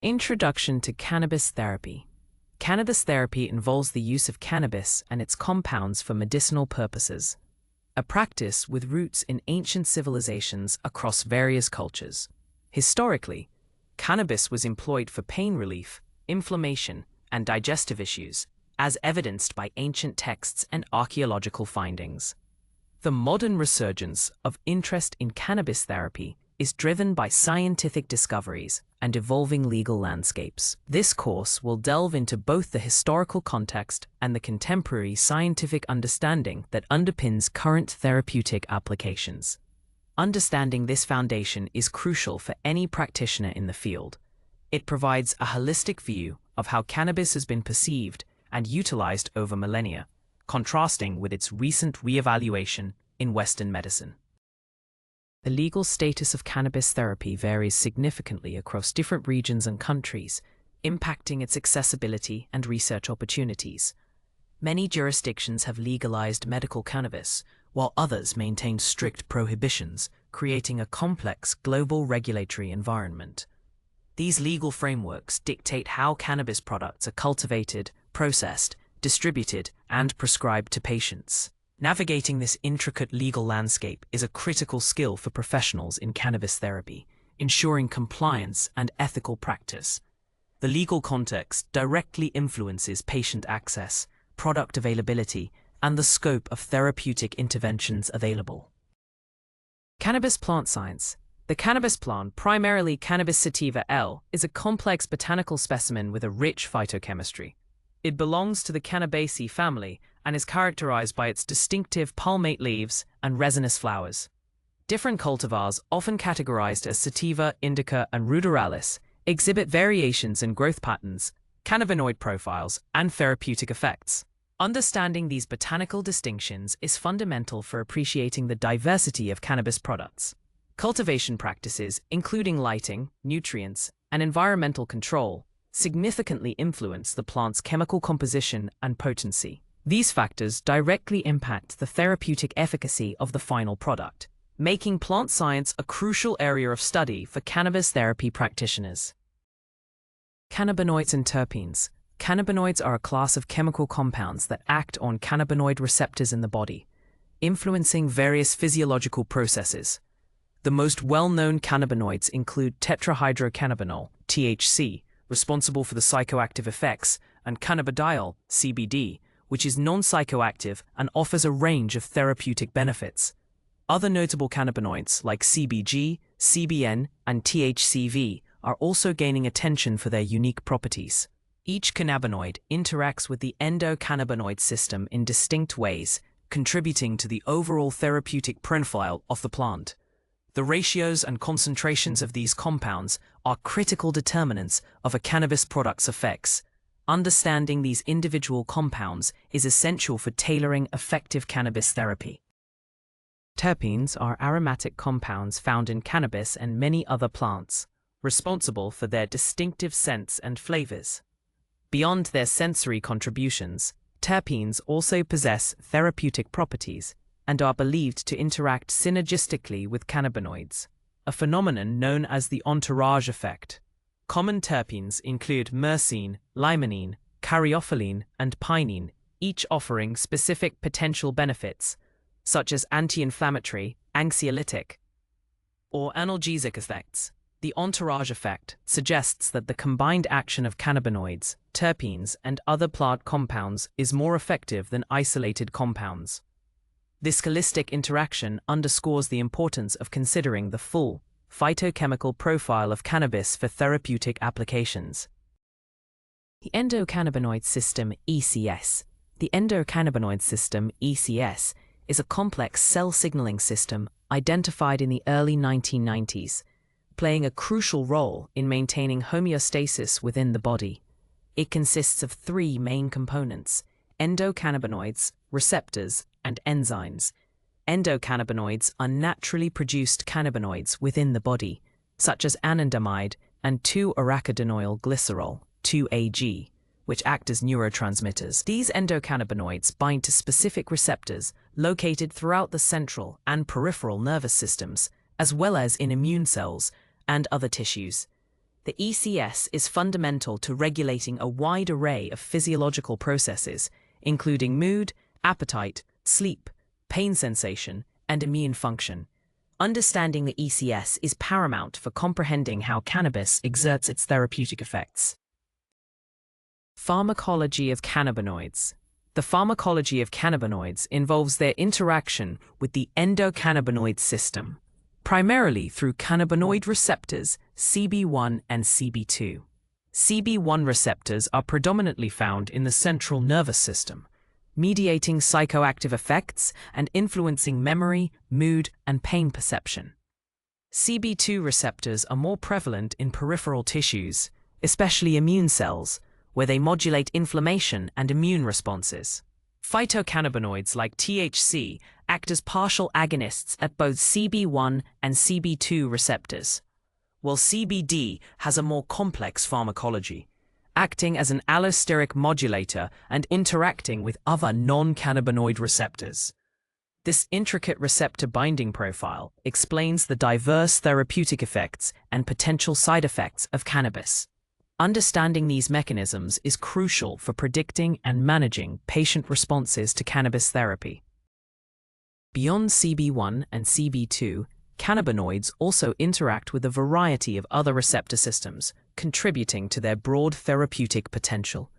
Introduction to Cannabis Therapy. Cannabis therapy involves the use of cannabis and its compounds for medicinal purposes, a practice with roots in ancient civilizations across various cultures. Historically, cannabis was employed for pain relief, inflammation, and digestive issues, as evidenced by ancient texts and archaeological findings. The modern resurgence of interest in cannabis therapy is driven by scientific discoveries and evolving legal landscapes. This course will delve into both the historical context and the contemporary scientific understanding that underpins current therapeutic applications. Understanding this foundation is crucial for any practitioner in the field. It provides a holistic view of how cannabis has been perceived and utilized over millennia, contrasting with its recent re-evaluation in Western medicine. The legal status of cannabis therapy varies significantly across different regions and countries, impacting its accessibility and research opportunities. Many jurisdictions have legalized medical cannabis, while others maintain strict prohibitions, creating a complex global regulatory environment. These legal frameworks dictate how cannabis products are cultivated, processed, distributed, and prescribed to patients. Navigating this intricate legal landscape is a critical skill for professionals in cannabis therapy, ensuring compliance and ethical practice. The legal context directly influences patient access, product availability, and the scope of therapeutic interventions available. Cannabis plant science. The cannabis plant, primarily Cannabis sativa L, is a complex botanical specimen with a rich phytochemistry. It belongs to the Cannabaceae family and is characterized by its distinctive palmate leaves and resinous flowers. Different cultivars, often categorized as sativa, indica, and ruderalis, exhibit variations in growth patterns, cannabinoid profiles, and therapeutic effects. Understanding these botanical distinctions is fundamental for appreciating the diversity of cannabis products. Cultivation practices, including lighting, nutrients, and environmental control, significantly influence the plant's chemical composition and potency. These factors directly impact the therapeutic efficacy of the final product, making plant science a crucial area of study for cannabis therapy practitioners. Cannabinoids and terpenes. Cannabinoids are a class of chemical compounds that act on cannabinoid receptors in the body, influencing various physiological processes. The most well-known cannabinoids include tetrahydrocannabinol, THC, responsible for the psychoactive effects, and cannabidiol, CBD, which is non-psychoactive and offers a range of therapeutic benefits. Other notable cannabinoids like CBG, CBN, and THCV are also gaining attention for their unique properties. Each cannabinoid interacts with the endocannabinoid system in distinct ways, contributing to the overall therapeutic profile of the plant. The ratios and concentrations of these compounds are critical determinants of a cannabis product's effects. Understanding these individual compounds is essential for tailoring effective cannabis therapy. Terpenes are aromatic compounds found in cannabis and many other plants, responsible for their distinctive scents and flavors. Beyond their sensory contributions, terpenes also possess therapeutic properties and are believed to interact synergistically with cannabinoids, a phenomenon known as the entourage effect. Common terpenes include myrcene, limonene, caryophyllene, and pinene, each offering specific potential benefits, such as anti-inflammatory, anxiolytic, or analgesic effects. The entourage effect suggests that the combined action of cannabinoids, terpenes, and other plant compounds is more effective than isolated compounds. This holistic interaction underscores the importance of considering the full phytochemical profile of cannabis for therapeutic applications. The endocannabinoid system, ECS. The endocannabinoid system, ECS, is a complex cell signaling system identified in the early 1990s, playing a crucial role in maintaining homeostasis within the body. It consists of three main components: endocannabinoids, receptors, and enzymes. Endocannabinoids are naturally produced cannabinoids within the body, such as anandamide and 2-arachidonyl glycerol, 2-AG, which act as neurotransmitters. These endocannabinoids bind to specific receptors located throughout the central and peripheral nervous systems, as well as in immune cells and other tissues. The ECS is fundamental to regulating a wide array of physiological processes, including mood, appetite, sleep, pain sensation, and immune function. Understanding the ECS is paramount for comprehending how cannabis exerts its therapeutic effects. Pharmacology of cannabinoids. The pharmacology of cannabinoids involves their interaction with the endocannabinoid system, primarily through cannabinoid receptors CB1 and CB2. CB1 receptors are predominantly found in the central nervous system, mediating psychoactive effects and influencing memory, mood, and pain perception. CB2 receptors are more prevalent in peripheral tissues, especially immune cells, where they modulate inflammation and immune responses. Phytocannabinoids like THC act as partial agonists at both CB1 and CB2 receptors, while CBD has a more complex pharmacology, acting as an allosteric modulator and interacting with other non-cannabinoid receptors. This intricate receptor binding profile explains the diverse therapeutic effects and potential side effects of cannabis. Understanding these mechanisms is crucial for predicting and managing patient responses to cannabis therapy. Beyond CB1 and CB2, cannabinoids also interact with a variety of other receptor systems, contributing to their broad therapeutic potential.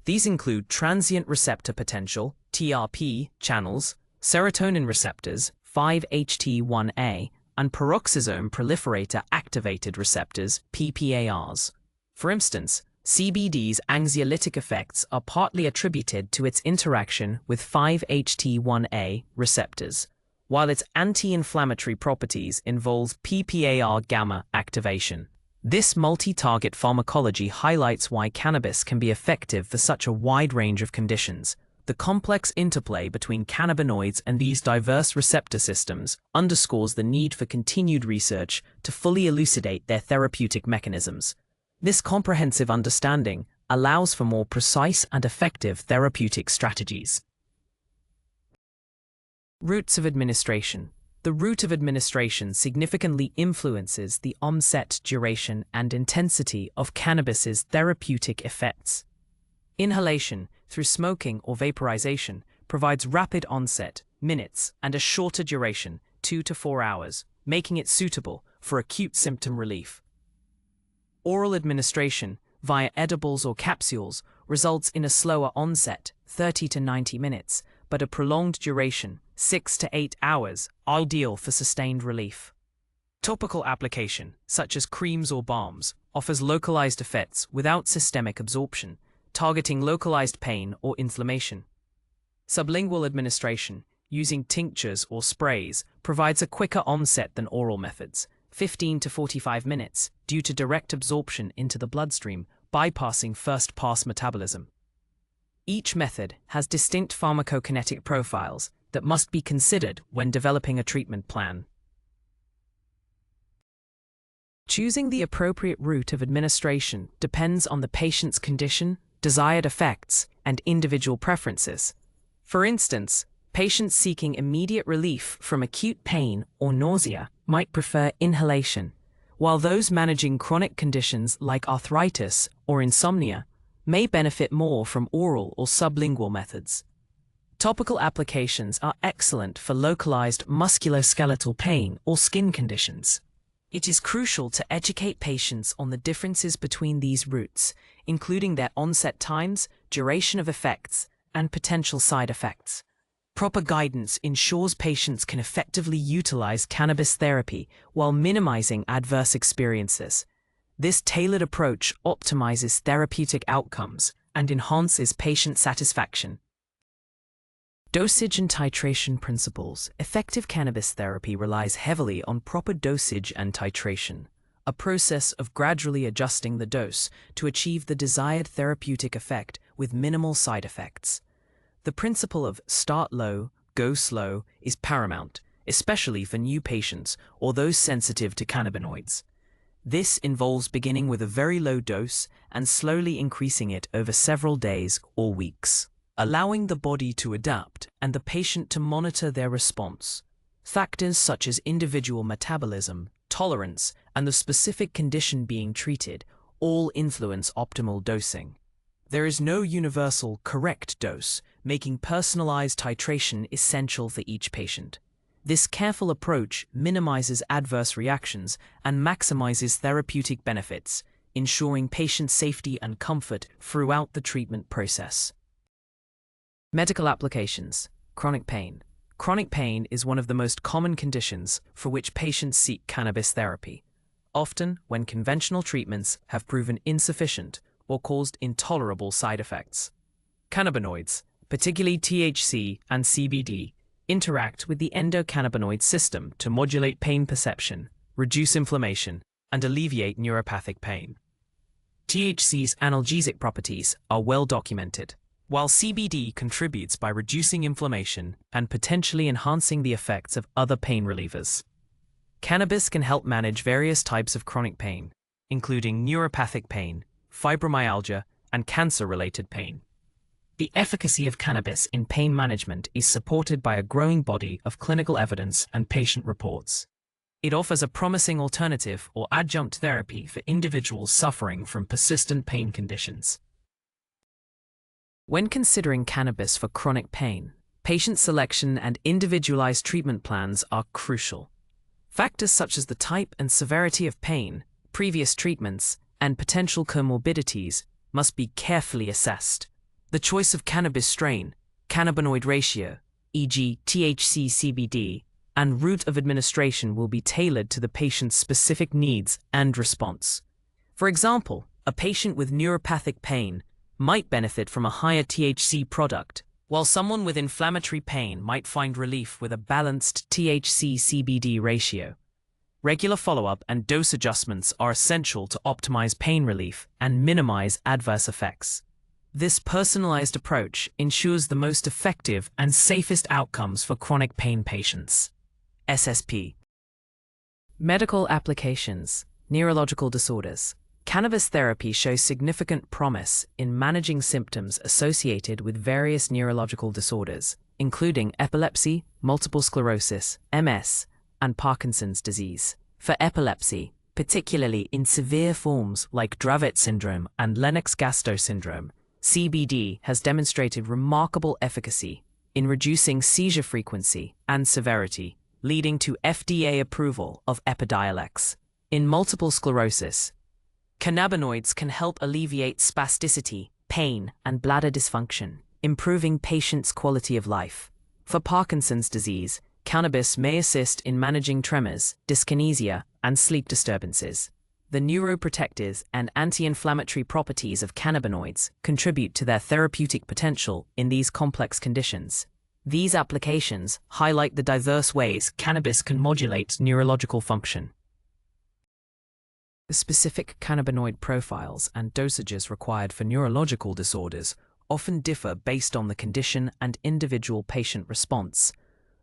These include transient receptor potential, TRP, channels, serotonin receptors, 5-HT1A, and peroxisome proliferator activated receptors, PPARs. For instance, CBD's anxiolytic effects are partly attributed to its interaction with 5-HT1A receptors, while its anti-inflammatory properties involve PPAR gamma activation. This multi-target pharmacology highlights why cannabis can be effective for such a wide range of conditions. The complex interplay between cannabinoids and these diverse receptor systems underscores the need for continued research to fully elucidate their therapeutic mechanisms. This comprehensive understanding allows for more precise and effective therapeutic strategies. Routes of administration. The route of administration significantly influences the onset, duration, and intensity of cannabis's therapeutic effects. Inhalation, through smoking or vaporization, provides rapid onset, minutes, and a shorter duration, 2 to 4 hours, making it suitable for acute symptom relief. Oral administration, via edibles or capsules, results in a slower onset, 30 to 90 minutes, but a prolonged duration, 6 to 8 hours, ideal for sustained relief. Topical application, such as creams or balms, offers localized effects without systemic absorption, targeting localized pain or inflammation. Sublingual administration, using tinctures or sprays, provides a quicker onset than oral methods, 15 to 45 minutes, due to direct absorption into the bloodstream, bypassing first-pass metabolism. Each method has distinct pharmacokinetic profiles that must be considered when developing a treatment plan. Choosing the appropriate route of administration depends on the patient's condition, desired effects, and individual preferences. For instance, patients seeking immediate relief from acute pain or nausea might prefer inhalation, while those managing chronic conditions like arthritis or insomnia may benefit more from oral or sublingual methods. Topical applications are excellent for localized musculoskeletal pain or skin conditions. It is crucial to educate patients on the differences between these routes, including their onset times, duration of effects, and potential side effects. Proper guidance ensures patients can effectively utilize cannabis therapy while minimizing adverse experiences. This tailored approach optimizes therapeutic outcomes and enhances patient satisfaction. Dosage and titration principles. Effective cannabis therapy relies heavily on proper dosage and titration, a process of gradually adjusting the dose to achieve the desired therapeutic effect with minimal side effects. The principle of start low, go slow is paramount, especially for new patients or those sensitive to cannabinoids. This involves beginning with a very low dose and slowly increasing it over several days or weeks, allowing the body to adapt and the patient to monitor their response. Factors such as individual metabolism, tolerance, and the specific condition being treated all influence optimal dosing. There is no universal correct dose, making personalized titration essential for each patient. This careful approach minimizes adverse reactions and maximizes therapeutic benefits, ensuring patient safety and comfort throughout the treatment process. Medical applications. Chronic pain. Chronic pain is one of the most common conditions for which patients seek cannabis therapy, often when conventional treatments have proven insufficient or caused intolerable side effects. Cannabinoids, particularly THC and CBD, interact with the endocannabinoid system to modulate pain perception, reduce inflammation, and alleviate neuropathic pain. THC's analgesic properties are well documented, while CBD contributes by reducing inflammation and potentially enhancing the effects of other pain relievers. Cannabis can help manage various types of chronic pain, including neuropathic pain, fibromyalgia, and cancer-related pain. The efficacy of cannabis in pain management is supported by a growing body of clinical evidence and patient reports. It offers a promising alternative or adjunct therapy for individuals suffering from persistent pain conditions. When considering cannabis for chronic pain, patient selection and individualized treatment plans are crucial. Factors such as the type and severity of pain, previous treatments, and potential comorbidities must be carefully assessed. The choice of cannabis strain, cannabinoid ratio, e.g. THC-CBD, and route of administration will be tailored to the patient's specific needs and response. For example, a patient with neuropathic pain might benefit from a higher THC product, while someone with inflammatory pain might find relief with a balanced THC-CBD ratio. Regular follow-up and dose adjustments are essential to optimize pain relief and minimize adverse effects. This personalized approach ensures the most effective and safest outcomes for chronic pain patients. SSP. Medical applications. Neurological disorders. Cannabis therapy shows significant promise in managing symptoms associated with various neurological disorders, including epilepsy, multiple sclerosis, MS, and Parkinson's disease. For epilepsy, particularly in severe forms like Dravet syndrome and Lennox-Gastaut syndrome, CBD has demonstrated remarkable efficacy in reducing seizure frequency and severity, leading to FDA approval of Epidiolex. In multiple sclerosis, cannabinoids can help alleviate spasticity, pain, and bladder dysfunction, improving patients' quality of life. For Parkinson's disease, cannabis may assist in managing tremors, dyskinesia, and sleep disturbances. The neuroprotective and anti-inflammatory properties of cannabinoids contribute to their therapeutic potential in these complex conditions. These applications highlight the diverse ways cannabis can modulate neurological function. The specific cannabinoid profiles and dosages required for neurological disorders often differ based on the condition and individual patient response.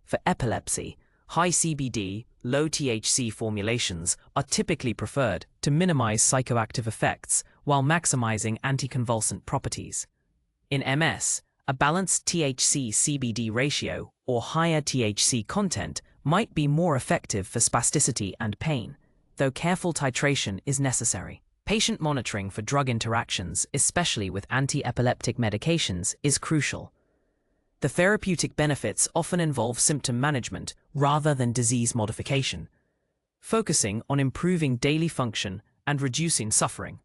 For epilepsy, high CBD, low THC formulations are typically preferred to minimize psychoactive effects while maximizing anticonvulsant properties. In MS, a balanced THC-CBD ratio or higher THC content might be more effective for spasticity and pain, though careful titration is necessary. Patient monitoring for drug interactions, especially with anti-epileptic medications, is crucial. The therapeutic benefits often involve symptom management rather than disease modification, focusing on improving daily function and reducing suffering.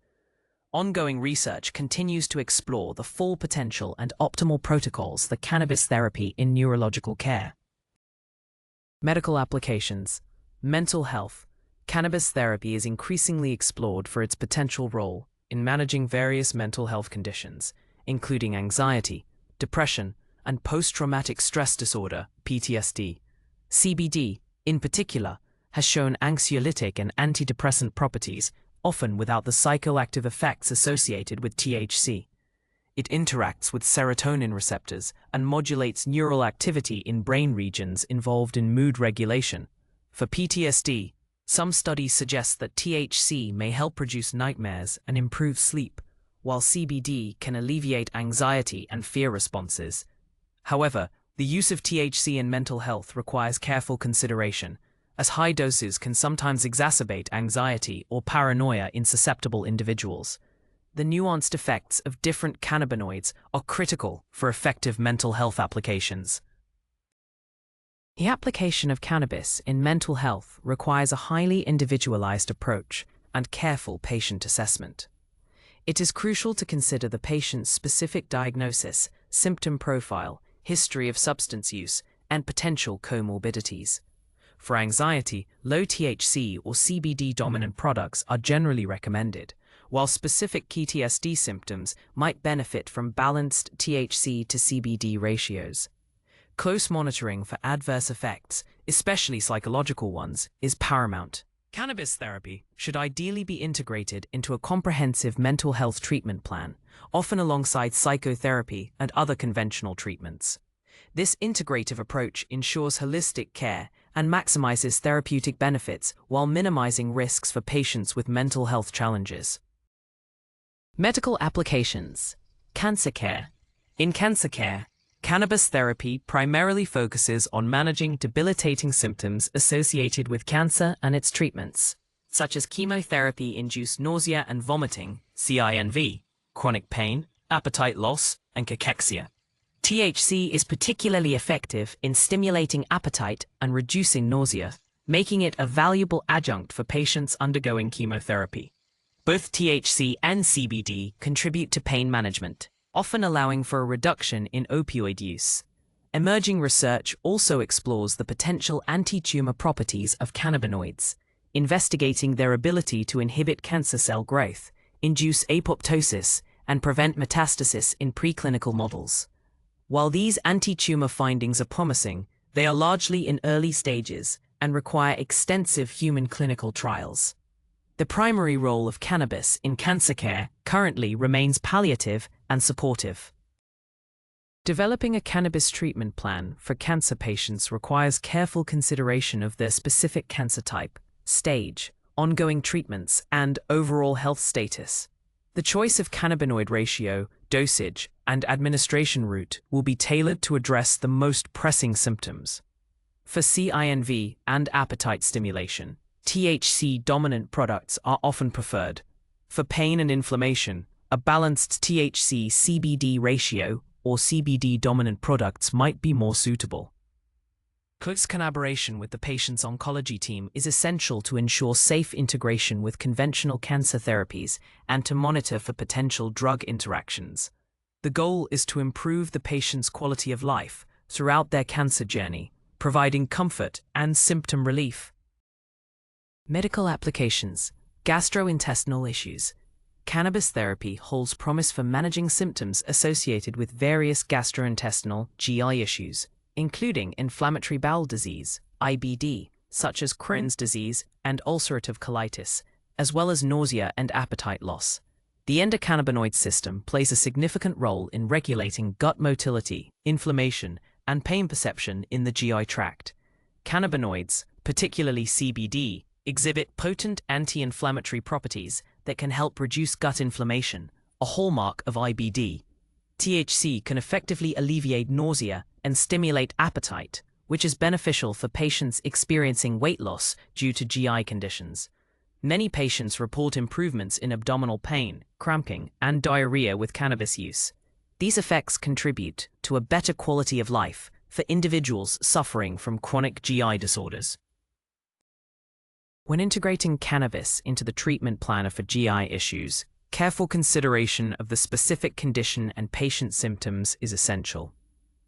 Ongoing research continues to explore the full potential and optimal protocols for cannabis therapy in neurological care. Medical applications. Mental health. Cannabis therapy is increasingly explored for its potential role in managing various mental health conditions, including anxiety, depression, and post-traumatic stress disorder, PTSD. CBD, in particular, has shown anxiolytic and antidepressant properties, often without the psychoactive effects associated with THC. It interacts with serotonin receptors and modulates neural activity in brain regions involved in mood regulation. For PTSD, some studies suggest that THC may help reduce nightmares and improve sleep, while CBD can alleviate anxiety and fear responses. However, the use of THC in mental health requires careful consideration, as high doses can sometimes exacerbate anxiety or paranoia in susceptible individuals. The nuanced effects of different cannabinoids are critical for effective mental health applications. The application of cannabis in mental health requires a highly individualized approach and careful patient assessment. It is crucial to consider the patient's specific diagnosis, symptom profile, history of substance use, and potential comorbidities. For anxiety, low THC or CBD-dominant products are generally recommended, while specific PTSD symptoms might benefit from balanced THC to CBD ratios. Close monitoring for adverse effects, especially psychological ones, is paramount. Cannabis therapy should ideally be integrated into a comprehensive mental health treatment plan, often alongside psychotherapy and other conventional treatments. This integrative approach ensures holistic care and maximizes therapeutic benefits while minimizing risks for patients with mental health challenges. Medical applications. Cancer care. In cancer care, cannabis therapy primarily focuses on managing debilitating symptoms associated with cancer and its treatments, such as chemotherapy-induced nausea and vomiting, CINV, chronic pain, appetite loss, and cachexia. THC is particularly effective in stimulating appetite and reducing nausea, making it a valuable adjunct for patients undergoing chemotherapy. Both THC and CBD contribute to pain management, often allowing for a reduction in opioid use. Emerging research also explores the potential anti-tumor properties of cannabinoids, investigating their ability to inhibit cancer cell growth, induce apoptosis, and prevent metastasis in preclinical models. While these anti-tumor findings are promising, they are largely in early stages and require extensive human clinical trials. The primary role of cannabis in cancer care currently remains palliative and supportive. Developing a cannabis treatment plan for cancer patients requires careful consideration of their specific cancer type, stage, ongoing treatments, and overall health status. The choice of cannabinoid ratio, dosage, and administration route will be tailored to address the most pressing symptoms. For CINV and appetite stimulation, THC-dominant products are often preferred. For pain and inflammation, a balanced THC-CBD ratio or CBD-dominant products might be more suitable. Close collaboration with the patient's oncology team is essential to ensure safe integration with conventional cancer therapies and to monitor for potential drug interactions. The goal is to improve the patient's quality of life throughout their cancer journey, providing comfort and symptom relief. Medical applications. Gastrointestinal issues. Cannabis therapy holds promise for managing symptoms associated with various gastrointestinal (GI) issues, including inflammatory bowel disease, IBD, such as Crohn's disease and ulcerative colitis, as well as nausea and appetite loss. The endocannabinoid system plays a significant role in regulating gut motility, inflammation, and pain perception in the GI tract. Cannabinoids, particularly CBD, exhibit potent anti-inflammatory properties that can help reduce gut inflammation, a hallmark of IBD. THC can effectively alleviate nausea and stimulate appetite, which is beneficial for patients experiencing weight loss due to GI conditions. Many patients report improvements in abdominal pain, cramping, and diarrhea with cannabis use. These effects contribute to a better quality of life for individuals suffering from chronic GI disorders. When integrating cannabis into the treatment plan for GI issues, careful consideration of the specific condition and patient symptoms is essential.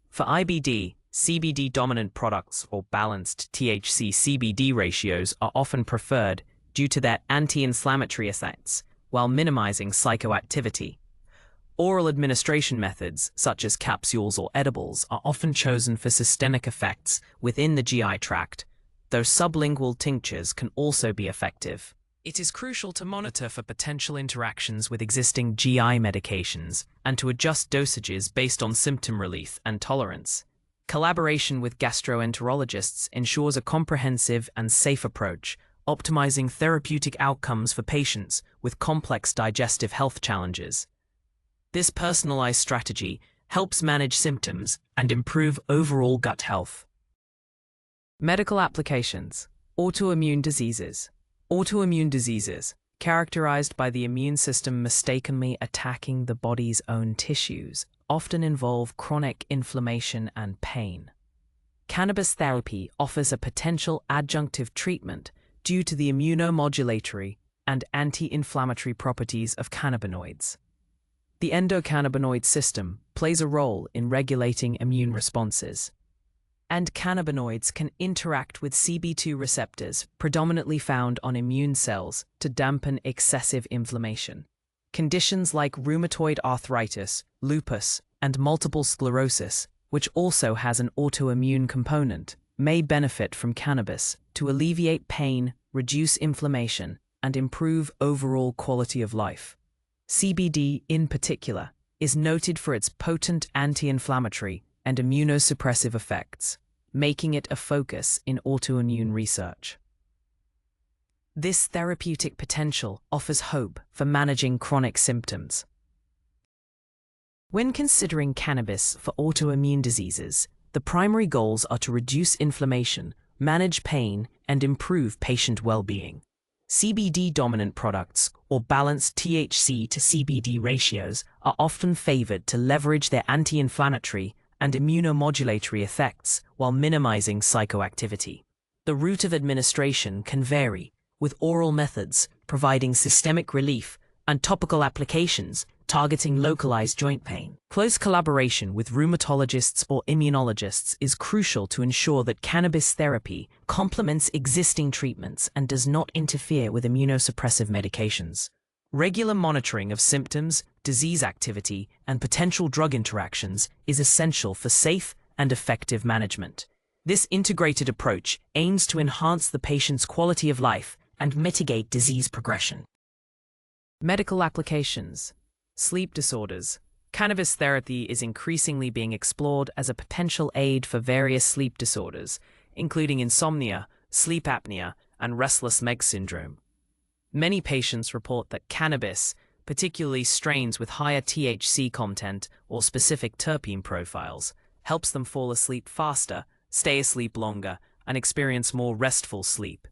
For IBD, CBD-dominant products or balanced THC-CBD ratios are often preferred due to their anti-inflammatory effects, while minimizing psychoactivity. Oral administration methods, such as capsules or edibles, are often chosen for systemic effects within the GI tract, though sublingual tinctures can also be effective. It is crucial to monitor for potential interactions with existing GI medications and to adjust dosages based on symptom relief and tolerance. Collaboration with gastroenterologists ensures a comprehensive and safe approach, optimizing therapeutic outcomes for patients with complex digestive health challenges. This personalized strategy helps manage symptoms and improve overall gut health. Medical applications. Autoimmune diseases. Autoimmune diseases, characterized by the immune system mistakenly attacking the body's own tissues, often involve chronic inflammation and pain. Cannabis therapy offers a potential adjunctive treatment due to the immunomodulatory and anti-inflammatory properties of cannabinoids. The endocannabinoid system plays a role in regulating immune responses, and cannabinoids can interact with CB2 receptors predominantly found on immune cells to dampen excessive inflammation. Conditions like rheumatoid arthritis, lupus, and multiple sclerosis, which also has an autoimmune component, may benefit from cannabis to alleviate pain, reduce inflammation, and improve overall quality of life. CBD, in particular, is noted for its potent anti-inflammatory and immunosuppressive effects, making it a focus in autoimmune research. This therapeutic potential offers hope for managing chronic symptoms. When considering cannabis for autoimmune diseases, the primary goals are to reduce inflammation, manage pain, and improve patient well-being. CBD-dominant products, or balanced THC to CBD ratios, are often favored to leverage their anti-inflammatory and immunomodulatory effects while minimizing psychoactivity. The route of administration can vary, with oral methods providing systemic relief and topical applications targeting localized joint pain. Close collaboration with rheumatologists or immunologists is crucial to ensure that cannabis therapy complements existing treatments and does not interfere with immunosuppressive medications. Regular monitoring of symptoms, disease activity, and potential drug interactions is essential for safe and effective management. This integrated approach aims to enhance the patient's quality of life and mitigate disease progression. Medical applications. Sleep disorders. Cannabis therapy is increasingly being explored as a potential aid for various sleep disorders, including insomnia, sleep apnea, and restless leg syndrome. Many patients report that cannabis, particularly strains with higher THC content or specific terpene profiles, helps them fall asleep faster, stay asleep longer, and experience more restful sleep.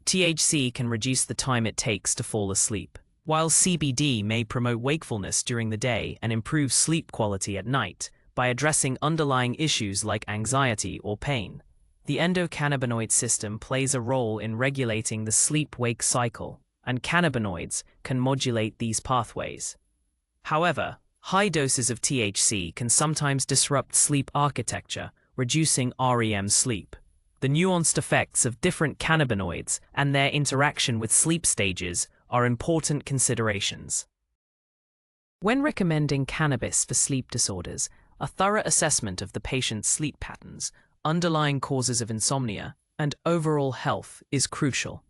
THC can reduce the time it takes to fall asleep, while CBD may promote wakefulness during the day and improve sleep quality at night by addressing underlying issues like anxiety or pain. The endocannabinoid system plays a role in regulating the sleep-wake cycle, and cannabinoids can modulate these pathways. However, high doses of THC can sometimes disrupt sleep architecture, reducing REM sleep. The nuanced effects of different cannabinoids and their interaction with sleep stages are important considerations. When recommending cannabis for sleep disorders, a thorough assessment of the patient's sleep patterns, underlying causes of insomnia, and overall health is crucial.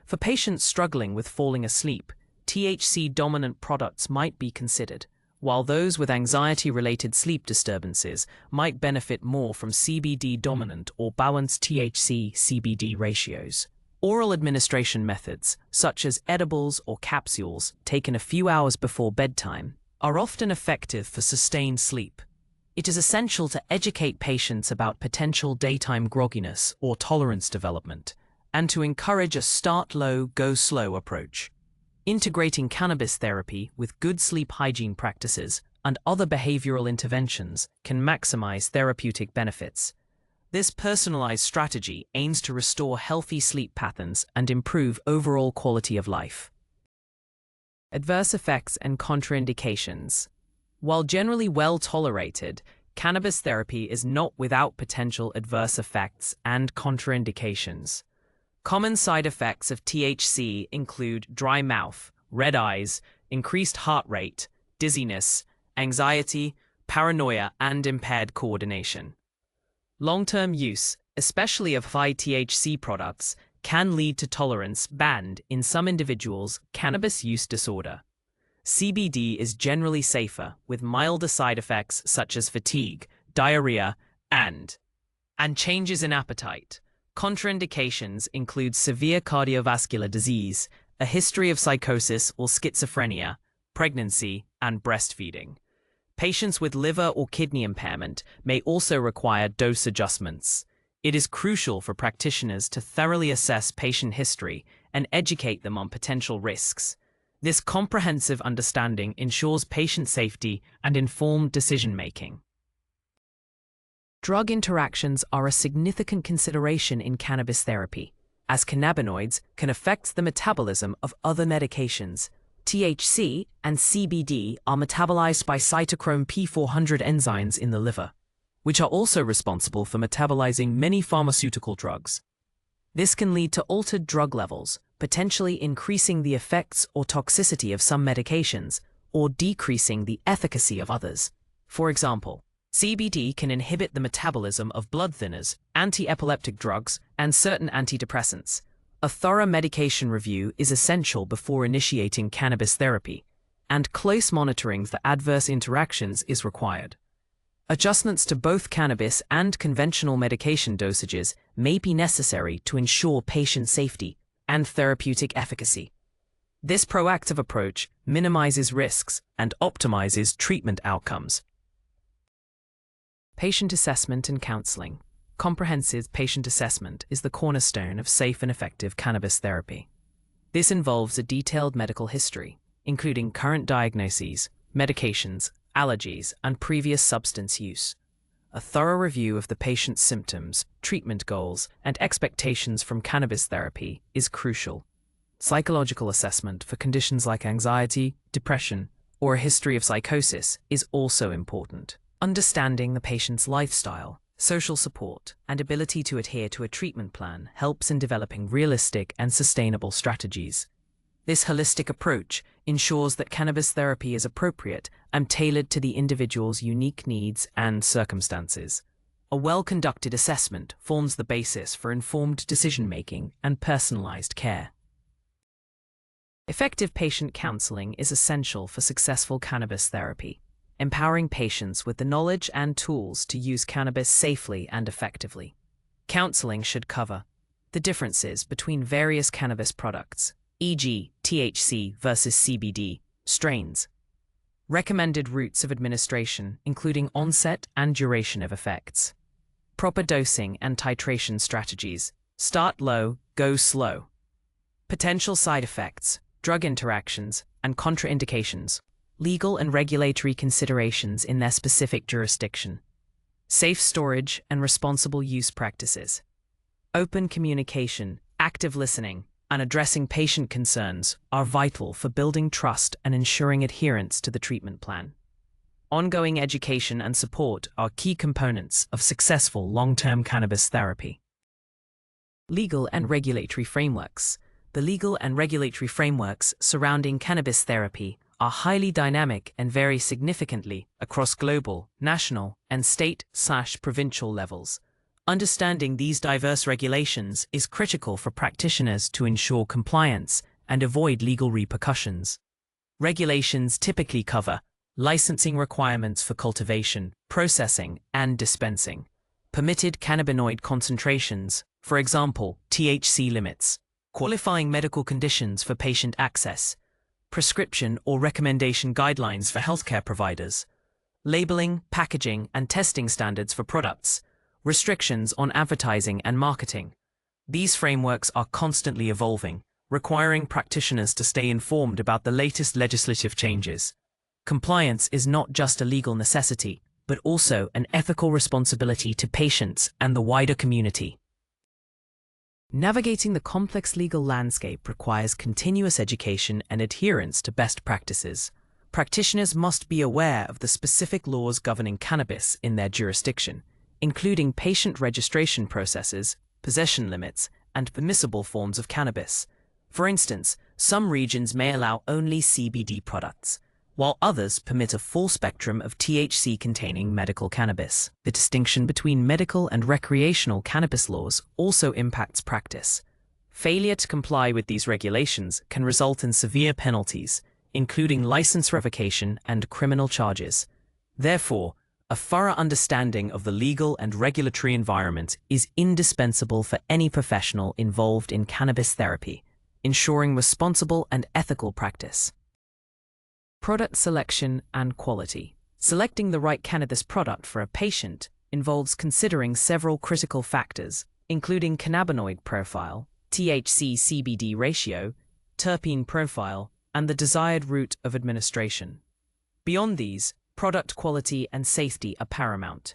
For patients struggling with falling asleep, THC-dominant products might be considered, while those with anxiety-related sleep disturbances might benefit more from CBD-dominant or balanced THC-CBD ratios. Oral administration methods, such as edibles or capsules taken a few hours before bedtime, are often effective for sustained sleep. It is essential to educate patients about potential daytime grogginess or tolerance development, and to encourage a start low, go slow approach. Integrating cannabis therapy with good sleep hygiene practices and other behavioral interventions can maximize therapeutic benefits. This personalized strategy aims to restore healthy sleep patterns and improve overall quality of life. Adverse effects and contraindications. While generally well tolerated, cannabis therapy is not without potential adverse effects and contraindications. Common side effects of THC include dry mouth, red eyes, increased heart rate, dizziness, anxiety, paranoia, and impaired coordination. Long-term use, especially of high THC products, can lead to tolerance band in some individuals' cannabis use disorder. CBD is generally safer, with milder side effects such as fatigue, diarrhea, and changes in appetite. Contraindications include severe cardiovascular disease, a history of psychosis or schizophrenia, pregnancy, and breastfeeding. Patients with liver or kidney impairment may also require dose adjustments. It is crucial for practitioners to thoroughly assess patient history and educate them on potential risks. This comprehensive understanding ensures patient safety and informed decision-making. Drug interactions are a significant consideration in cannabis therapy, as cannabinoids can affect the metabolism of other medications. THC and CBD are metabolized by cytochrome P400 enzymes in the liver, which are also responsible for metabolizing many pharmaceutical drugs. This can lead to altered drug levels, potentially increasing the effects or toxicity of some medications, or decreasing the efficacy of others. For example, CBD can inhibit the metabolism of blood thinners, anti-epileptic drugs, and certain antidepressants. A thorough medication review is essential before initiating cannabis therapy, and close monitoring for adverse interactions is required. Adjustments to both cannabis and conventional medication dosages may be necessary to ensure patient safety and therapeutic efficacy. This proactive approach minimizes risks and optimizes treatment outcomes. Patient assessment and counseling. Comprehensive patient assessment is the cornerstone of safe and effective cannabis therapy. This involves a detailed medical history, including current diagnoses, medications, allergies, and previous substance use. A thorough review of the patient's symptoms, treatment goals, and expectations from cannabis therapy is crucial. Psychological assessment for conditions like anxiety, depression, or a history of psychosis is also important. Understanding the patient's lifestyle, social support, and ability to adhere to a treatment plan helps in developing realistic and sustainable strategies. This holistic approach ensures that cannabis therapy is appropriate and tailored to the individual's unique needs and circumstances. A well-conducted assessment forms the basis for informed decision-making and personalized care. Effective patient counseling is essential for successful cannabis therapy, empowering patients with the knowledge and tools to use cannabis safely and effectively. Counseling should cover the differences between various cannabis products, e.g., THC versus CBD, strains, recommended routes of administration, including onset and duration of effects, proper dosing and titration strategies, start low, go slow, potential side effects, drug interactions, and contraindications, legal and regulatory considerations in their specific jurisdiction, safe storage and responsible use practices, open communication, active listening, and addressing patient concerns are vital for building trust and ensuring adherence to the treatment plan. Ongoing education and support are key components of successful long-term cannabis therapy. Legal and regulatory frameworks. The legal and regulatory frameworks surrounding cannabis therapy are highly dynamic and vary significantly across global, national, and state/provincial levels. Understanding these diverse regulations is critical for practitioners to ensure compliance and avoid legal repercussions. Regulations typically cover licensing requirements for cultivation, processing, and dispensing, permitted cannabinoid concentrations, for example, THC limits, qualifying medical conditions for patient access, prescription or recommendation guidelines for healthcare providers, labeling, packaging, and testing standards for products, restrictions on advertising and marketing. These frameworks are constantly evolving, requiring practitioners to stay informed about the latest legislative changes. Compliance is not just a legal necessity, but also an ethical responsibility to patients and the wider community. Navigating the complex legal landscape requires continuous education and adherence to best practices. Practitioners must be aware of the specific laws governing cannabis in their jurisdiction, including patient registration processes, possession limits, and permissible forms of cannabis. For instance, some regions may allow only CBD products, while others permit a full spectrum of THC-containing medical cannabis. The distinction between medical and recreational cannabis laws also impacts practice. Failure to comply with these regulations can result in severe penalties, including license revocation and criminal charges. Therefore, a thorough understanding of the legal and regulatory environment is indispensable for any professional involved in cannabis therapy, ensuring responsible and ethical practice. Product selection and quality. Selecting the right cannabis product for a patient involves considering several critical factors, including cannabinoid profile, THC-CBD ratio, terpene profile, and the desired route of administration. Beyond these, product quality and safety are paramount.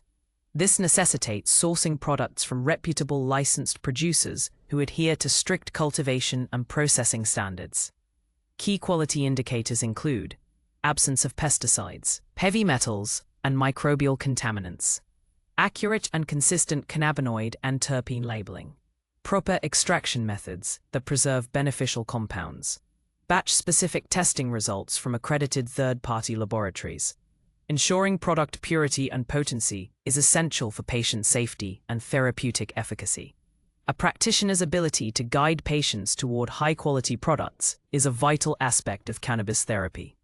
This necessitates sourcing products from reputable licensed producers who adhere to strict cultivation and processing standards. Key quality indicators include absence of pesticides, heavy metals, and microbial contaminants, accurate and consistent cannabinoid and terpene labeling, proper extraction methods that preserve beneficial compounds, batch-specific testing results from accredited third-party laboratories. Ensuring product purity and potency is essential for patient safety and therapeutic efficacy. A practitioner's ability to guide patients toward high-quality products is a vital aspect of cannabis therapy.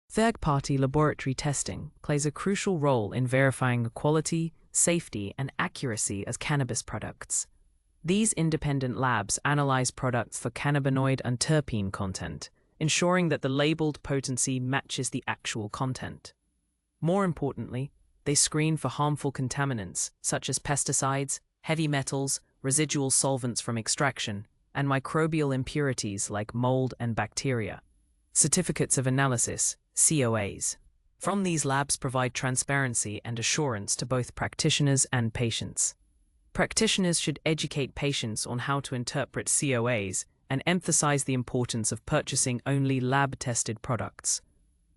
Third-party laboratory testing plays a crucial role in verifying the quality, safety, and accuracy of cannabis products. These independent labs analyze products for cannabinoid and terpene content, ensuring that the labeled potency matches the actual content. More importantly, they screen for harmful contaminants such as pesticides, heavy metals, residual solvents from extraction, and microbial impurities like mold and bacteria. Certificates of analysis, COAs, from these labs provide transparency and assurance to both practitioners and patients. Practitioners should educate patients on how to interpret COAs and emphasize the importance of purchasing only lab-tested products.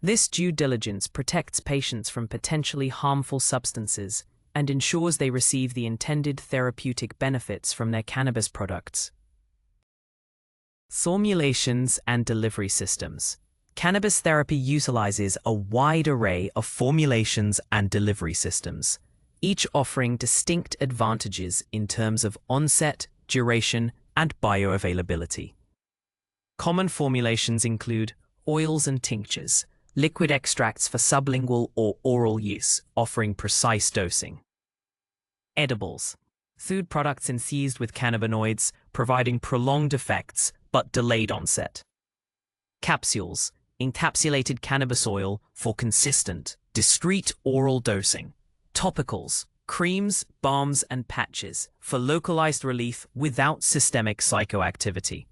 This due diligence protects patients from potentially harmful substances and ensures they receive the intended therapeutic benefits from their cannabis products. Formulations and delivery systems. Cannabis therapy utilizes a wide array of formulations and delivery systems, each offering distinct advantages in terms of onset, duration, and bioavailability. Common formulations include oils and tinctures, liquid extracts for sublingual or oral use, offering precise dosing. Edibles, food products infused with cannabinoids, providing prolonged effects but delayed onset. Capsules, encapsulated cannabis oil for consistent, discrete oral dosing. Topicals, creams, balms, and patches for localized relief without systemic psychoactivity.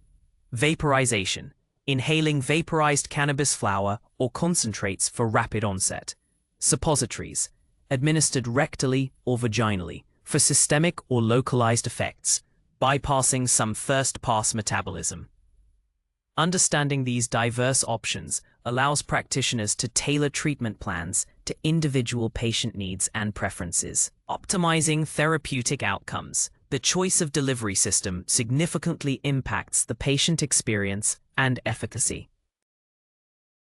Vaporization, inhaling vaporized cannabis flower or concentrates for rapid onset. Suppositories, administered rectally or vaginally for systemic or localized effects, bypassing some first-pass metabolism. Understanding these diverse options allows practitioners to tailor treatment plans to individual patient needs and preferences. Optimizing therapeutic outcomes. The choice of delivery system significantly impacts the patient experience and efficacy.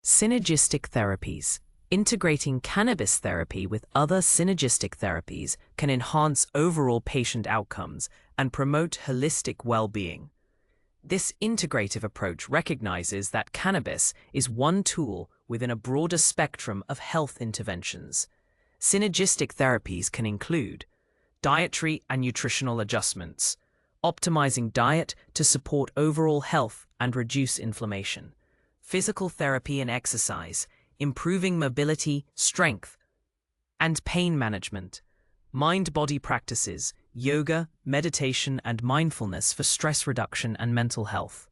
Synergistic therapies. Integrating cannabis therapy with other synergistic therapies can enhance overall patient outcomes and promote holistic well-being. This integrative approach recognizes that cannabis is one tool within a broader spectrum of health interventions. Synergistic therapies can include dietary and nutritional adjustments, optimizing diet to support overall health and reduce inflammation, physical therapy and exercise, improving mobility, strength, and pain management, mind-body practices, yoga, meditation, and mindfulness for stress reduction and mental health,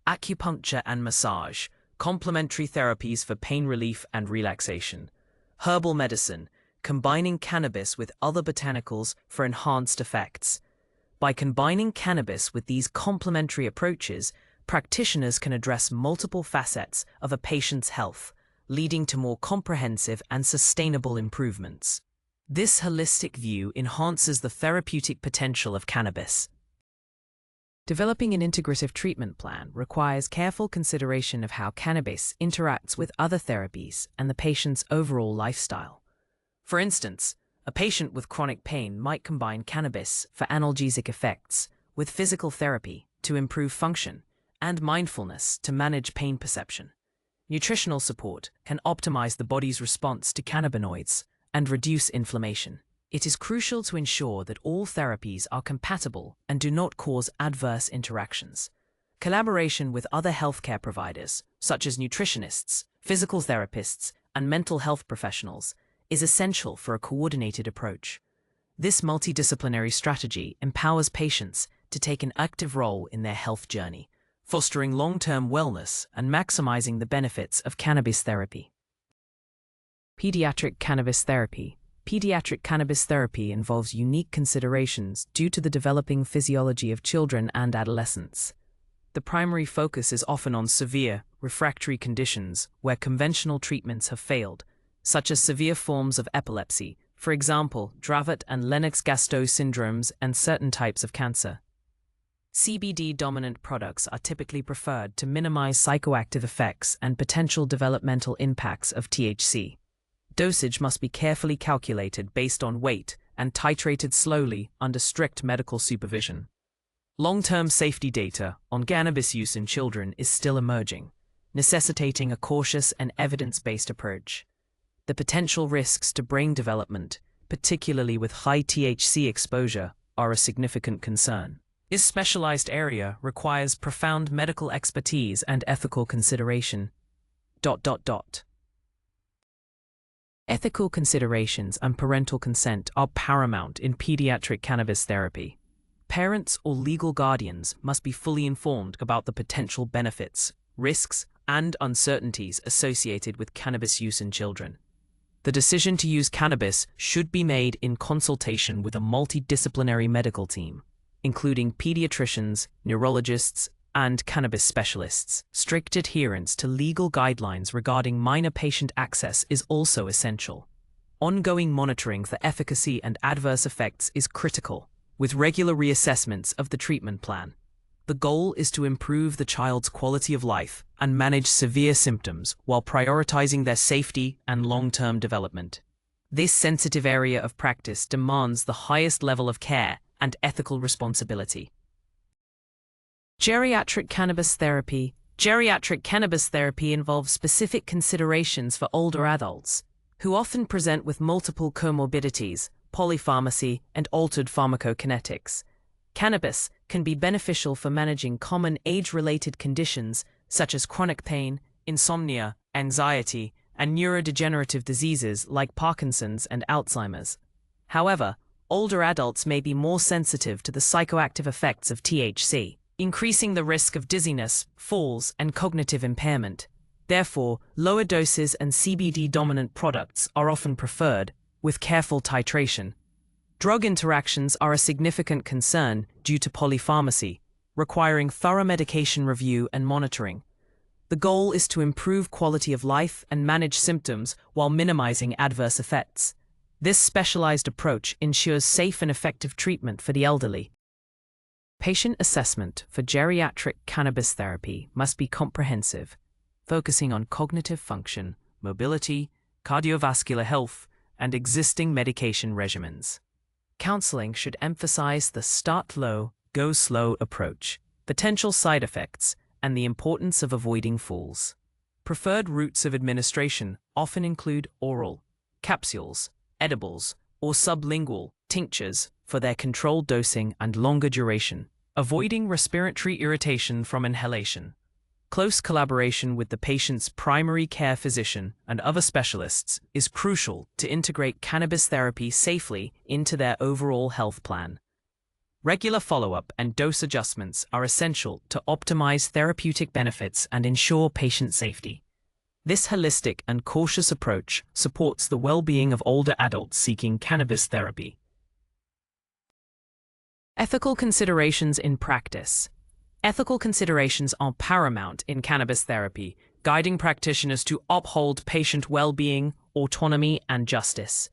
acupuncture and massage, complementary therapies for pain relief and relaxation, herbal medicine, combining cannabis with other botanicals for enhanced effects. By combining cannabis with these complementary approaches, practitioners can address multiple facets of a patient's health, leading to more comprehensive and sustainable improvements. This holistic view enhances the therapeutic potential of cannabis. Developing an integrative treatment plan requires careful consideration of how cannabis interacts with other therapies and the patient's overall lifestyle. For instance, a patient with chronic pain might combine cannabis for analgesic effects with physical therapy to improve function and mindfulness to manage pain perception. Nutritional support can optimize the body's response to cannabinoids and reduce inflammation. It is crucial to ensure that all therapies are compatible and do not cause adverse interactions. Collaboration with other healthcare providers, such as nutritionists, physical therapists, and mental health professionals, is essential for a coordinated approach. This multidisciplinary strategy empowers patients to take an active role in their health journey, fostering long-term wellness and maximizing the benefits of cannabis therapy. Pediatric cannabis therapy. Pediatric cannabis therapy involves unique considerations due to the developing physiology of children and adolescents. The primary focus is often on severe, refractory conditions where conventional treatments have failed, such as severe forms of epilepsy, for example, Dravet and Lennox-Gastaut syndromes, and certain types of cancer. CBD-dominant products are typically preferred to minimize psychoactive effects and potential developmental impacts of THC. Dosage must be carefully calculated based on weight and titrated slowly under strict medical supervision. Long-term safety data on cannabis use in children is still emerging, necessitating a cautious and evidence-based approach. The potential risks to brain development, particularly with high THC exposure, are a significant concern. This specialized area requires profound medical expertise and ethical consideration. Ethical considerations and parental consent are paramount in pediatric cannabis therapy. Parents or legal guardians must be fully informed about the potential benefits, risks, and uncertainties associated with cannabis use in children. The decision to use cannabis should be made in consultation with a multidisciplinary medical team, including pediatricians, neurologists, and cannabis specialists. Strict adherence to legal guidelines regarding minor patient access is also essential. Ongoing monitoring for efficacy and adverse effects is critical, with regular reassessments of the treatment plan. The goal is to improve the child's quality of life and manage severe symptoms while prioritizing their safety and long-term development. This sensitive area of practice demands the highest level of care and ethical responsibility. Geriatric cannabis therapy. Geriatric cannabis therapy involves specific considerations for older adults, who often present with multiple comorbidities, polypharmacy, and altered pharmacokinetics. Cannabis can be beneficial for managing common age-related conditions such as chronic pain, insomnia, anxiety, and neurodegenerative diseases like Parkinson's and Alzheimer's. However, older adults may be more sensitive to the psychoactive effects of THC, increasing the risk of dizziness, falls, and cognitive impairment. Therefore, lower doses and CBD-dominant products are often preferred, with careful titration. Drug interactions are a significant concern due to polypharmacy, requiring thorough medication review and monitoring. The goal is to improve quality of life and manage symptoms while minimizing adverse effects. This specialized approach ensures safe and effective treatment for the elderly. Patient assessment for geriatric cannabis therapy must be comprehensive, focusing on cognitive function, mobility, cardiovascular health, and existing medication regimens. Counseling should emphasize the start low, go slow approach, potential side effects, and the importance of avoiding falls. Preferred routes of administration often include oral, capsules, edibles, or sublingual tinctures for their controlled dosing and longer duration, avoiding respiratory irritation from inhalation. Close collaboration with the patient's primary care physician and other specialists is crucial to integrate cannabis therapy safely into their overall health plan. Regular follow-up and dose adjustments are essential to optimize therapeutic benefits and ensure patient safety. This holistic and cautious approach supports the well-being of older adults seeking cannabis therapy. Ethical considerations in practice. Ethical considerations are paramount in cannabis therapy, guiding practitioners to uphold patient well-being, autonomy, and justice.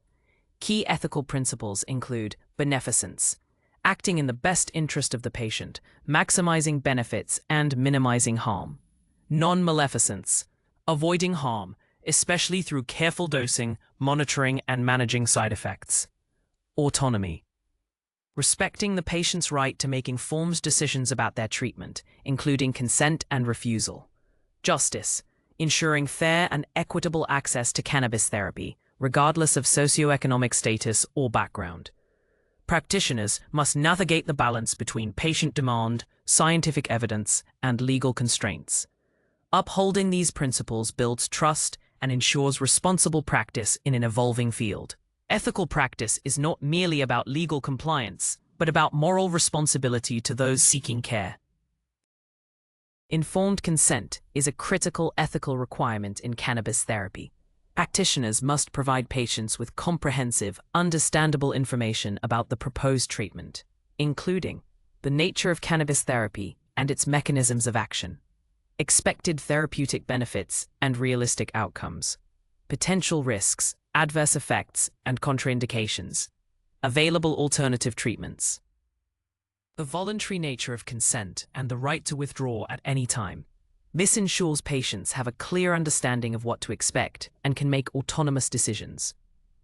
Key ethical principles include beneficence, acting in the best interest of the patient, maximizing benefits and minimizing harm. Non-maleficence, avoiding harm, especially through careful dosing, monitoring, and managing side effects. Autonomy, respecting the patient's right to make informed decisions about their treatment, including consent and refusal. Justice, ensuring fair and equitable access to cannabis therapy, regardless of socioeconomic status or background. Practitioners must navigate the balance between patient demand, scientific evidence, and legal constraints. Upholding these principles builds trust and ensures responsible practice in an evolving field. Ethical practice is not merely about legal compliance, but about moral responsibility to those seeking care. Informed consent is a critical ethical requirement in cannabis therapy. Practitioners must provide patients with comprehensive, understandable information about the proposed treatment, including the nature of cannabis therapy and its mechanisms of action, expected therapeutic benefits and realistic outcomes, potential risks, adverse effects, and contraindications, available alternative treatments. The voluntary nature of consent and the right to withdraw at any time. This ensures patients have a clear understanding of what to expect and can make autonomous decisions.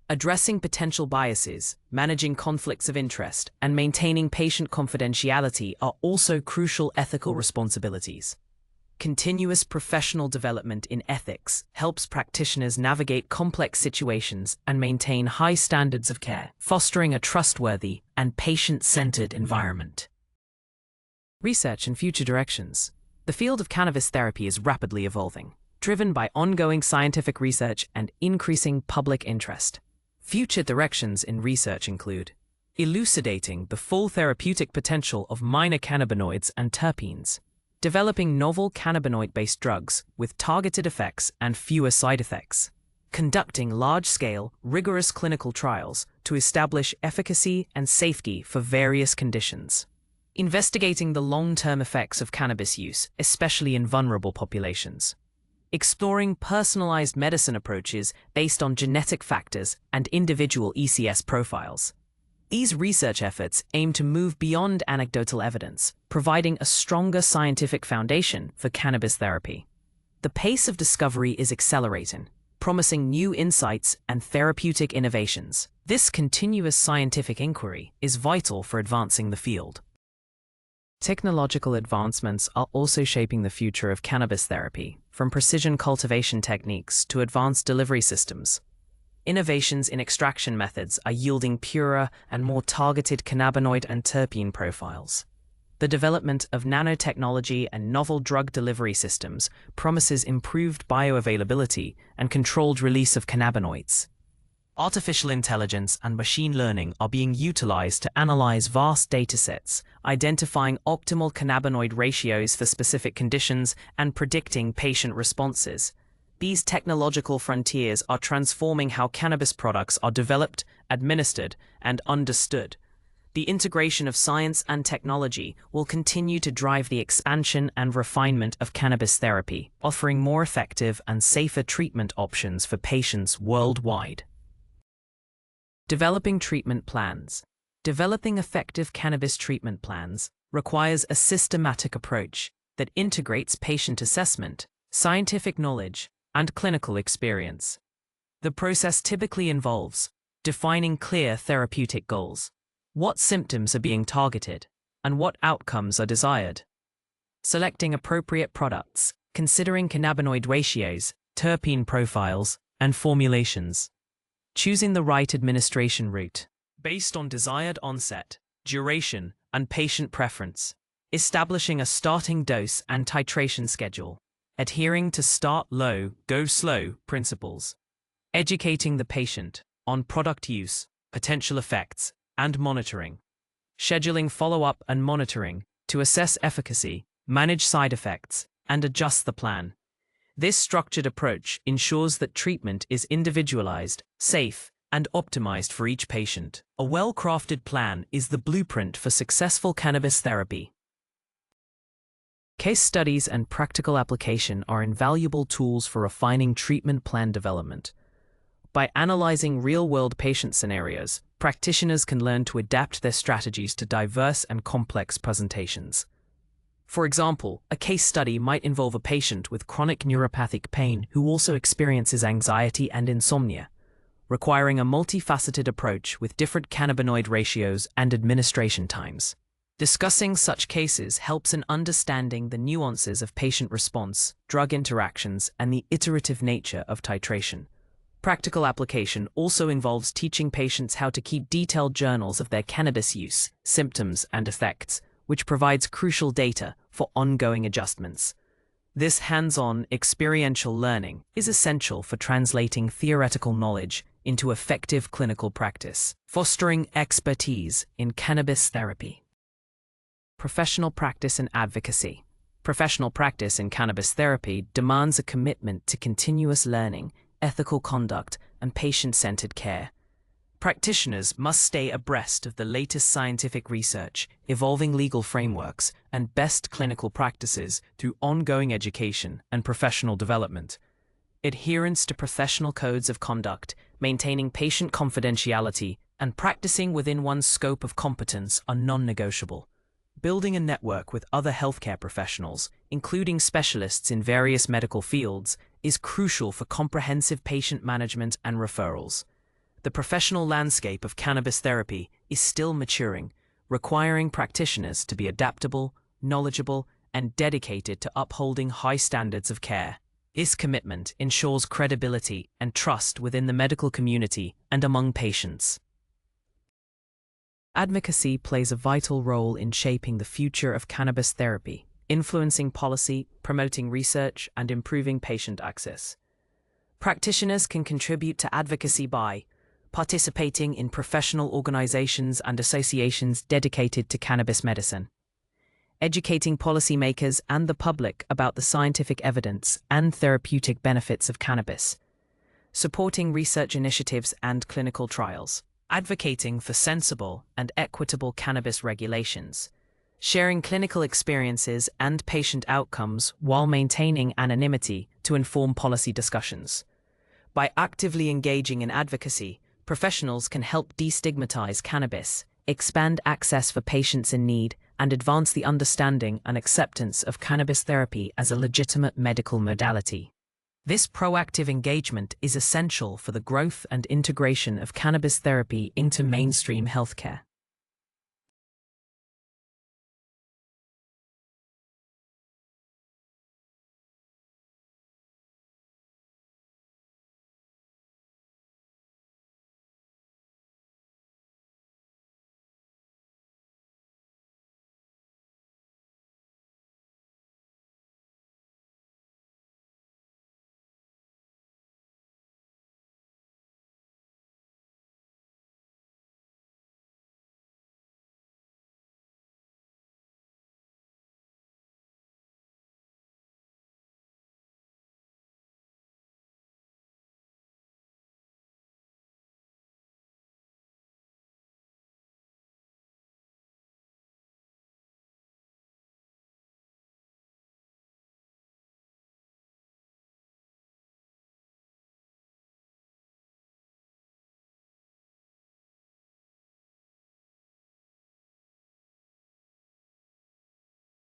Addressing potential biases, managing conflicts of interest, and maintaining patient confidentiality are also crucial ethical responsibilities. Continuous professional development in ethics helps practitioners navigate complex situations and maintain high standards of care, fostering a trustworthy and patient-centered environment. Research and future directions. The field of cannabis therapy is rapidly evolving, driven by ongoing scientific research and increasing public interest. Future directions in research include elucidating the full therapeutic potential of minor cannabinoids and terpenes, developing novel cannabinoid-based drugs with targeted effects and fewer side effects, conducting large-scale, rigorous clinical trials to establish efficacy and safety for various conditions, investigating the long-term effects of cannabis use, especially in vulnerable populations, exploring personalized medicine approaches based on genetic factors and individual ECS profiles. These research efforts aim to move beyond anecdotal evidence, providing a stronger scientific foundation for cannabis therapy. The pace of discovery is accelerating, promising new insights and therapeutic innovations. This continuous scientific inquiry is vital for advancing the field. Technological advancements are also shaping the future of cannabis therapy, from precision cultivation techniques to advanced delivery systems. Innovations in extraction methods are yielding purer and more targeted cannabinoid and terpene profiles. The development of nanotechnology and novel drug delivery systems promises improved bioavailability and controlled release of cannabinoids. Artificial intelligence and machine learning are being utilized to analyze vast datasets, identifying optimal cannabinoid ratios for specific conditions and predicting patient responses. These technological frontiers are transforming how cannabis products are developed, administered, and understood. The integration of science and technology will continue to drive the expansion and refinement of cannabis therapy, offering more effective and safer treatment options for patients worldwide. Developing treatment plans. Developing effective cannabis treatment plans requires a systematic approach that integrates patient assessment, scientific knowledge, and clinical experience. The process typically involves defining clear therapeutic goals, what symptoms are being targeted, and what outcomes are desired. Selecting appropriate products, considering cannabinoid ratios, terpene profiles, and formulations. Choosing the right administration route, based on desired onset, duration, and patient preference. Establishing a starting dose and titration schedule. Adhering to start low, go slow principles. Educating the patient on product use, potential effects, and monitoring. Scheduling follow-up and monitoring to assess efficacy, manage side effects, and adjust the plan. This structured approach ensures that treatment is individualized, safe, and optimized for each patient. A well-crafted plan is the blueprint for successful cannabis therapy. Case studies and practical application are invaluable tools for refining treatment plan development. By analyzing real-world patient scenarios, practitioners can learn to adapt their strategies to diverse and complex presentations. For example, a case study might involve a patient with chronic neuropathic pain who also experiences anxiety and insomnia, requiring a multifaceted approach with different cannabinoid ratios and administration times. Discussing such cases helps in understanding the nuances of patient response, drug interactions, and the iterative nature of titration. Practical application also involves teaching patients how to keep detailed journals of their cannabis use, symptoms, and effects, which provides crucial data for ongoing adjustments. This hands-on, experiential learning is essential for translating theoretical knowledge into effective clinical practice, fostering expertise in cannabis therapy. Professional practice and advocacy. Professional practice in cannabis therapy demands a commitment to continuous learning, ethical conduct, and patient-centered care. Practitioners must stay abreast of the latest scientific research, evolving legal frameworks, and best clinical practices through ongoing education and professional development. Adherence to professional codes of conduct, maintaining patient confidentiality, and practicing within one's scope of competence are non-negotiable. Building a network with other healthcare professionals, including specialists in various medical fields, is crucial for comprehensive patient management and referrals. The professional landscape of cannabis therapy is still maturing, requiring practitioners to be adaptable, knowledgeable, and dedicated to upholding high standards of care. This commitment ensures credibility and trust within the medical community and among patients. Advocacy plays a vital role in shaping the future of cannabis therapy, influencing policy, promoting research, and improving patient access. Practitioners can contribute to advocacy by participating in professional organizations and associations dedicated to cannabis medicine, educating policymakers and the public about the scientific evidence and therapeutic benefits of cannabis, supporting research initiatives and clinical trials, advocating for sensible and equitable cannabis regulations, sharing clinical experiences and patient outcomes while maintaining anonymity to inform policy discussions. By actively engaging in advocacy, professionals can help destigmatize cannabis, expand access for patients in need, and advance the understanding and acceptance of cannabis therapy as a legitimate medical modality. This proactive engagement is essential for the growth and integration of cannabis therapy into mainstream healthcare.